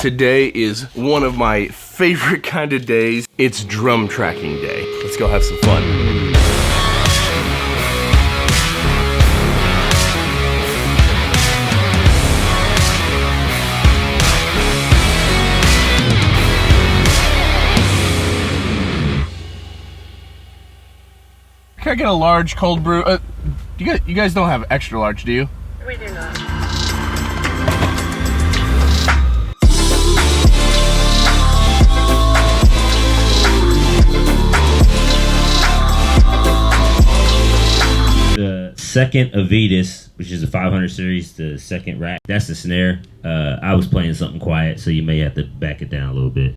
Today is one of my favorite kind of days. It's drum tracking day. Let's go have some fun. Can I get a large cold brew? You guys don't have extra large, do you? We do not. The second Avitas, which is a 500 series, the second rack, that's the snare. I was playing something quiet, so you may have to back it down a little bit.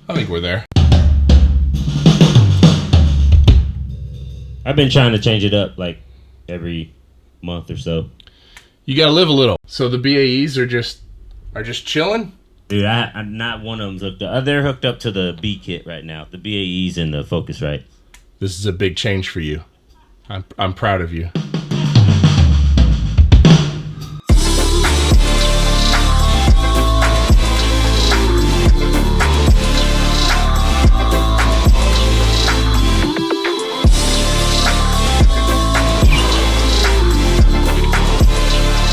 I think we're there. I've been trying to change it up like every month or so. You gotta live a little. So the BAEs are just chilling? Dude, I'm not one of them's hooked up. They're hooked up to the B kit right now. The BAEs and the Focusrite. This is a big change for you. I'm proud of you.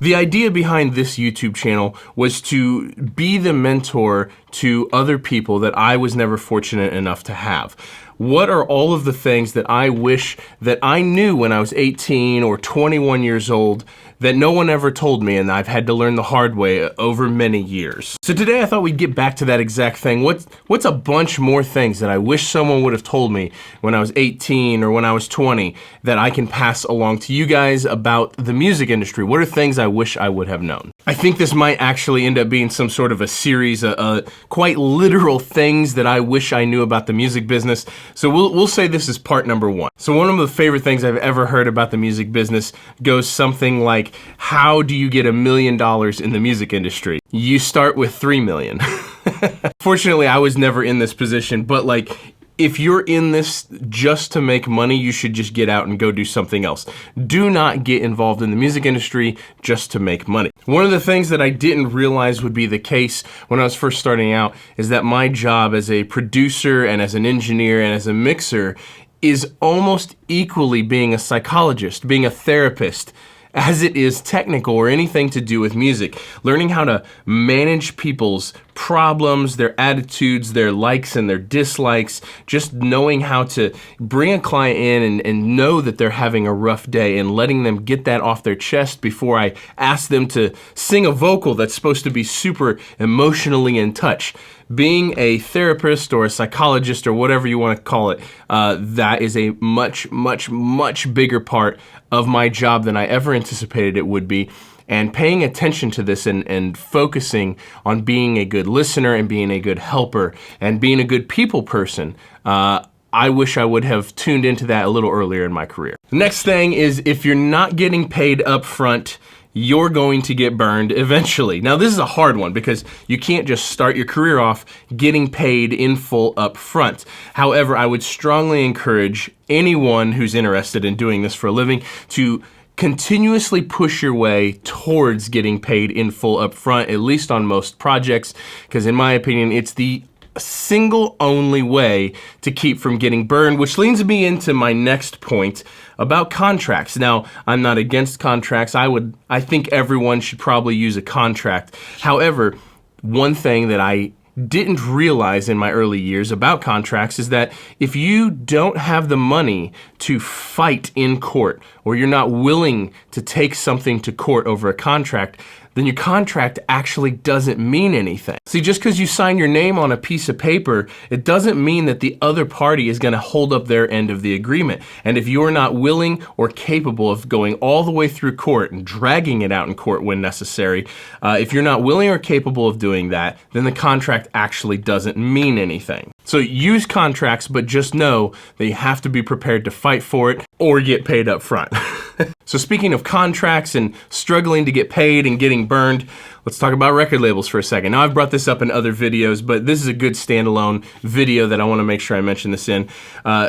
The idea behind this YouTube channel was to be the mentor to other people that I was never fortunate enough to have. What are all of the things that I wish that I knew when I was 18 or 21 years old that no one ever told me, and I've had to learn the hard way over many years? So today I thought we'd get back to that exact thing. What's a bunch more things that I wish someone would have told me when I was 18 or when I was 20 that I can pass along to you guys about the music industry? What are things I wish I would have known? I think this might actually end up being some sort of a series of quite literal things that I wish I knew about the music business. So we'll say this is part number one. So one of the favorite things I've ever heard about the music business goes something like, how do you get $1 million in the music industry? You start with 3 million. Fortunately, I was never in this position, but like, if you're in this just to make money, you should just get out and go do something else. Do not get involved in the music industry just to make money. One of the things that I didn't realize would be the case when I was first starting out is that my job as a producer and as an engineer and as a mixer is almost equally being a psychologist, being a therapist, as it is technical or anything to do with music. Learning how to manage people's problems, their attitudes, their likes and their dislikes, just knowing how to bring a client in and know that they're having a rough day and letting them get that off their chest before I ask them to sing a vocal that's supposed to be super emotionally in touch. Being a therapist or a psychologist or whatever you want to call it, that is a much, much, much bigger part of my job than I ever anticipated it would be. And paying attention to this and focusing on being a good listener and being a good helper and being a good people person, I wish I would have tuned into that a little earlier in my career. The next thing is, if you're not getting paid up front, you're going to get burned eventually. Now, this is a hard one because you can't just start your career off getting paid in full up front. However, I would strongly encourage anyone who's interested in doing this for a living to continuously push your way towards getting paid in full up front, at least on most projects, because in my opinion, it's the single only way to keep from getting burned, which leads me into my next point about contracts. Now, I'm not against contracts. I think everyone should probably use a contract. However, one thing that I didn't realize in my early years about contracts is that if you don't have the money to fight in court, or you're not willing to take something to court over a contract, then your contract actually doesn't mean anything. See, just because you sign your name on a piece of paper, it doesn't mean that the other party is going to hold up their end of the agreement. And if you're not willing or capable of going all the way through court and dragging it out in court when necessary, if you're not willing or capable of doing that, then the contract actually doesn't mean anything. So use contracts, but just know that you have to be prepared to fight for it or get paid up front. So speaking of contracts and struggling to get paid and getting burned, let's talk about record labels for a second. Now, I've brought this up in other videos, but this is a good standalone video that I want to make sure I mention this in.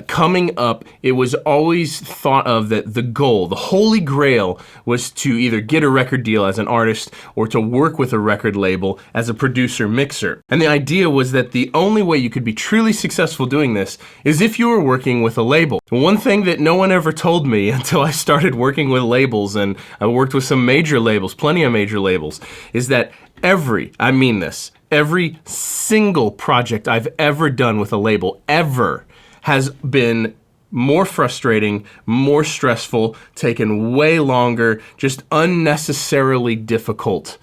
Coming up, it was always thought of that the goal, the holy grail, was to either get a record deal as an artist or to work with a record label as a producer mixer. And the idea was that the only way you could be truly successful doing this is if you were working with a label. One thing that no one ever told me until I started working with labels, and I worked with some major labels, plenty of major labels, is that every single project I've ever done with a label ever has been more frustrating, more stressful, taken way longer, just unnecessarily difficult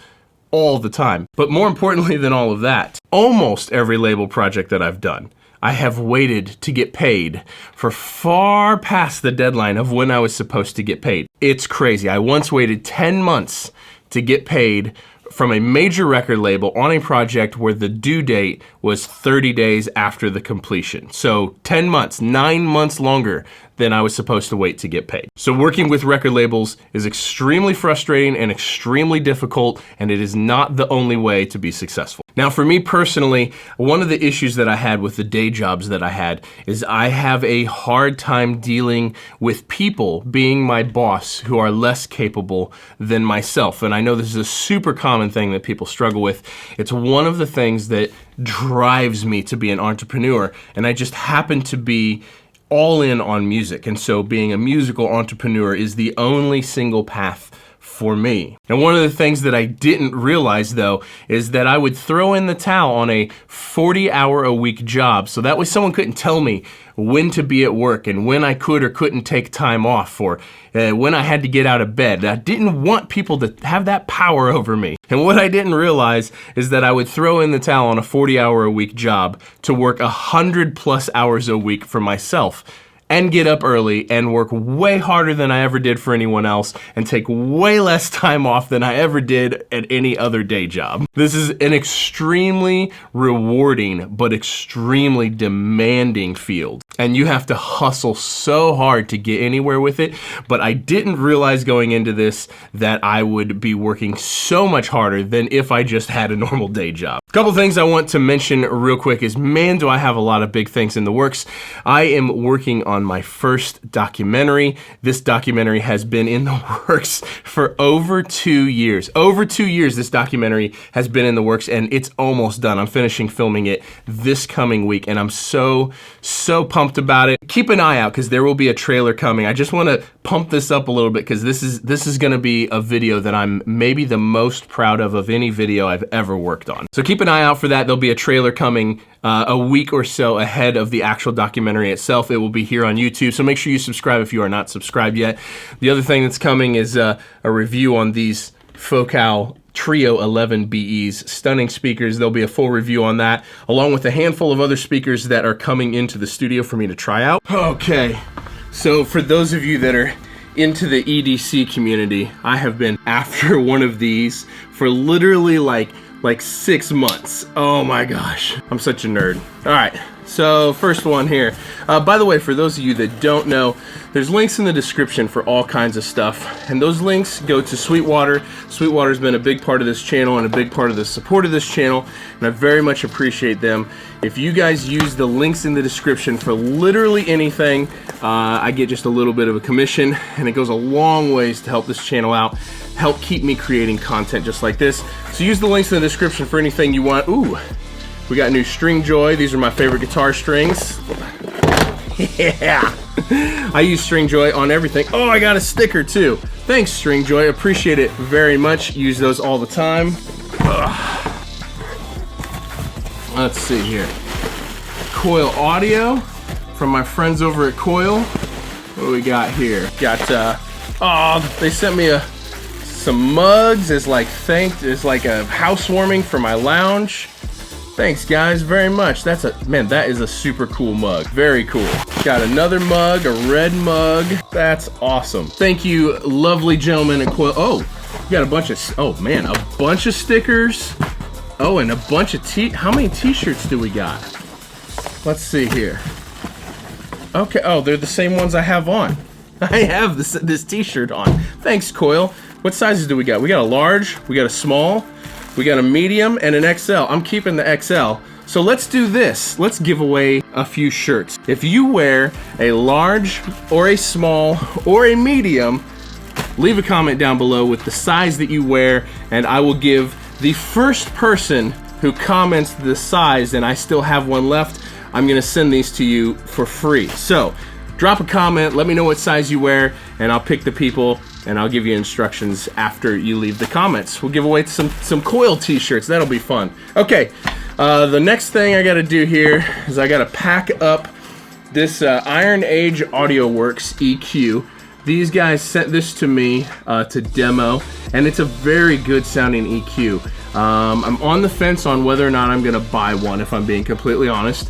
all the time. But more importantly than all of that, almost every label project that I've done, I have waited to get paid for far past the deadline of when I was supposed to get paid. It's crazy. I once waited 10 months to get paid from a major record label on a project where the due date was 30 days after the completion. So 10 months, 9 months longer than I was supposed to wait to get paid. So working with record labels is extremely frustrating and extremely difficult, and it is not the only way to be successful. Now, for me personally, one of the issues that I had with the day jobs that I had is I have a hard time dealing with people being my boss who are less capable than myself. And I know this is a super common thing that people struggle with. It's one of the things that drives me to be an entrepreneur, and I just happen to be all in on music. And so being a musical entrepreneur is the only single path for me. And one of the things that I didn't realize, though, is that I would throw in the towel on a 40-hour-a-week job, so that way someone couldn't tell me when to be at work and when I could or couldn't take time off, or when I had to get out of bed. I didn't want people to have that power over me. And what I didn't realize is that I would throw in the towel on a 40-hour-a-week job to work 100+ hours a week for myself, and get up early and work way harder than I ever did for anyone else and take way less time off than I ever did at any other day job. This is an extremely rewarding but extremely demanding field, and you have to hustle so hard to get anywhere with it. But I didn't realize going into this that I would be working so much harder than if I just had a normal day job. A couple things I want to mention real quick is, man, do I have a lot of big things in the works. I am working on my first documentary. This documentary has been in the works for over 2 years. Over 2 years this documentary has been in the works, and it's almost done. I'm finishing filming it this coming week, and I'm so pumped about it. Keep an eye out because there will be a trailer coming. I just want to pump this up a little bit because this is going to be a video that I'm maybe the most proud of any video I've ever worked on. So keep an eye out for that. There'll be a trailer coming a week or so ahead of the actual documentary itself. It will be here on YouTube, so make sure you subscribe if you are not subscribed yet. The other thing that's coming is a review on these Focal Trio 11 BEs, stunning speakers. There'll be a full review on that, along with a handful of other speakers that are coming into the studio for me to try out. Okay, so for those of you that are into the EDC community, I have been after one of these for literally like 6 months. Oh my gosh, I'm such a nerd. All right, so first one here. By the way, for those of you that don't know, there's links in the description for all kinds of stuff, and those links go to Sweetwater. Sweetwater's been a big part of this channel and a big part of the support of this channel, and I very much appreciate them. If you guys use the links in the description for literally anything, I get just a little bit of a commission, and it goes a long ways to help this channel out, help keep me creating content just like this. So use the links in the description for anything you want. Ooh, we got new String Joy. These are my favorite guitar strings. Yeah, I use String Joy on everything. Oh, I got a sticker too. Thanks, String Joy. Appreciate it very much. Use those all the time. Ugh. Let's see here. Coil Audio from my friends over at Coil. What do we got here? Got oh, they sent me some mugs as like a housewarming for my lounge. Thanks guys very much. That is a super cool mug. Very cool. Got another mug, a red mug. That's awesome. Thank you, lovely gentlemen at Coil. Oh, you got a bunch of, oh man, a bunch of stickers. Oh, and a bunch of how many t-shirts do we got? Let's see here. Okay, oh, they're the same ones I have on. I have this t-shirt on. Thanks, Coil. What sizes do we got? We got a large, we got a small, we got a medium, and an XL. I'm keeping the XL. So let's do this. Let's give away a few shirts. If you wear a large or a small or a medium, leave a comment down below with the size that you wear, and I will give the first person who comments the size, and I still have one left, I'm gonna send these to you for free. So drop a comment, let me know what size you wear, and I'll pick the people and I'll give you instructions after you leave the comments. We'll give away some Coil t-shirts. That'll be fun. Okay, the next thing I gotta do here is I gotta pack up this Iron Age AudioWorks EQ. These guys sent this to me to demo, and it's a very good sounding EQ. I'm on the fence on whether or not I'm gonna buy one, if I'm being completely honest,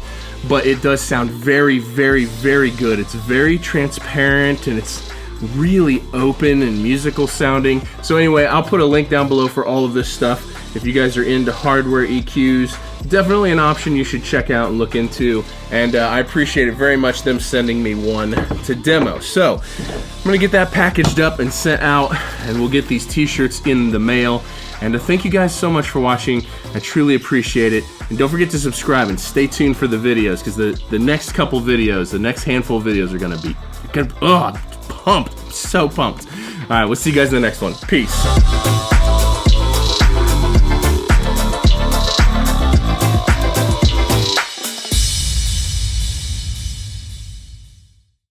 but it does sound very, very, very good. It's very transparent, and it's really open and musical sounding. So anyway, I'll put a link down below for all of this stuff. If you guys are into hardware EQs, definitely an option you should check out and look into, and I appreciate it very much, them sending me one to demo. So I'm gonna get that packaged up and sent out, and we'll get these t-shirts in the mail. And thank you guys so much for watching. I truly appreciate it. And don't forget to subscribe and stay tuned for the videos, because the next couple videos, the next handful of videos are gonna be, pumped, so pumped. All right, we'll see you guys in the next one. Peace.